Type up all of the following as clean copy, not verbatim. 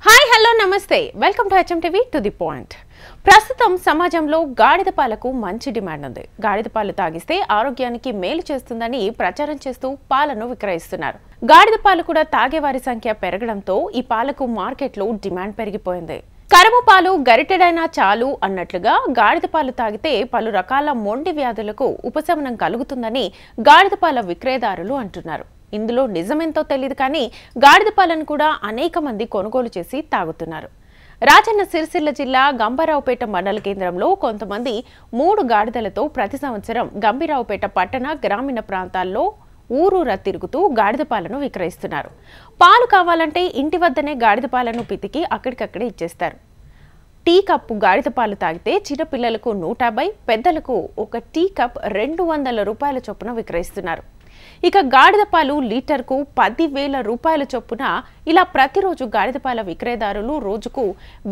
Hi hello నమస్తే welcome to HMTV to the point. ప్రస్తుతం సమాజంలో గాడిద పాలకు మంచి డిమాండ్ ఉంది. గాడిద పాలు తాగిస్తే ఆరోగ్యానికి మేలు చేస్తుందని ప్రచారం చేస్తూ పాలను విక్రయిస్తున్నారు. గాడిద పాలు కూడా తాగేవారి సంఖ్య పెరగడంతో ఈ పాలకు మార్కెట్లో డిమాండ్ పెరిగిపోయింది. కరము పాలు గరిటెడైనా చాలు అన్నట్లుగా గాడిద పాలు తాగితే పలు రకాల మొండి వ్యాధులకు ఉపశమనం కలుగుతుందని గాడిద పాల విక్రయదారులు అంటున్నారు. ఇందులో నిజమేంతో తెలియదు కానీ గాడిద పాలను కూడా అనేక మంది కొనుగోలు చేసి తాగుతున్నారు. రాజన్న సిరిసిల్ల జిల్లా గంభీరావుపేట మండల కేంద్రంలో కొంతమంది 3 గాడిదలతో ప్రతి సంవత్సరం గంభీరావుపేట పట్టణ గ్రామీణ ప్రాంతాల్లో ఊరూరా తిరుగుతూ గాడిద పాలను విక్రయిస్తున్నారు. పాలు కావాలంటే ఇంటి వద్దనే గాడిద పాలను పితికి అక్కడికక్కడే ఇచ్చేస్తారు. టీ కప్పు గాడిద పాలు తాగితే చిన్నపిల్లలకు 150, పెద్దలకు ఒక టీ కప్ 200 రూపాయల చొప్పున విక్రయిస్తున్నారు. ఇక గాడిద పాలు లీటర్కు 10,000 రూపాయల చొప్పున ఇలా ప్రతిరోజు గాడిద పాల విక్రయదారులు రోజుకు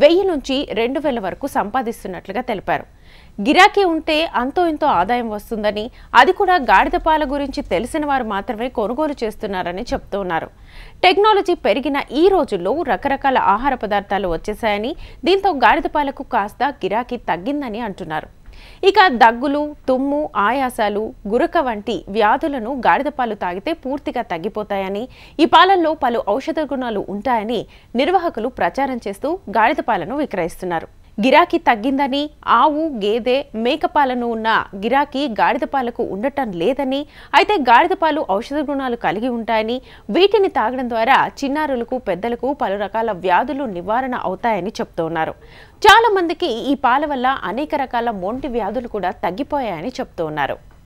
1000 నుంచి 2000 వరకు సంపాదిస్తున్నట్లుగా తెలిపారు. గిరాకీ ఉంటే అంతో ఇంతో ఆదాయం వస్తుందని, అది కూడా గాడిద పాల గురించి తెలిసిన వారు మాత్రమే కొనుగోలు చేస్తున్నారని చెప్తున్నారు. టెక్నాలజీ పెరిగిన ఈ రోజుల్లో రకరకాల ఆహార పదార్థాలు వచ్చేశాయని, దీంతో గాడిద పాలకు కాస్త గిరాకీ తగ్గిందని అంటున్నారు. ఇక దగ్గులు, తుమ్ము, ఆయాసాలు, గురక వంటి వ్యాధులను గాడిద పాలు తాగితే పూర్తిగా తగ్గిపోతాయని, ఈ పాలల్లో పలు ఔషధ గుణాలు ఉంటాయని నిర్వాహకులు ప్రచారం చేస్తూ గాడిద పాలను విక్రయిస్తున్నారు. గిరాకీ తగ్గిందని, ఆవు, గేదె, మేక పాలను ఉన్న గిరాకీ గాడిద పాలకు ఉండటం లేదని, అయితే గాడిద పాలు ఔషధ గుణాలు కలిగి ఉంటాయని, వీటిని తాగడం ద్వారా చిన్నారులకు, పెద్దలకు పలు రకాల వ్యాధులు నివారణ అవుతాయని చెప్తున్నారు. చాలా మందికి ఈ పాల వల్ల అనేక రకాల మొండి వ్యాధులు కూడా తగ్గిపోయాయని చెప్తున్నారు.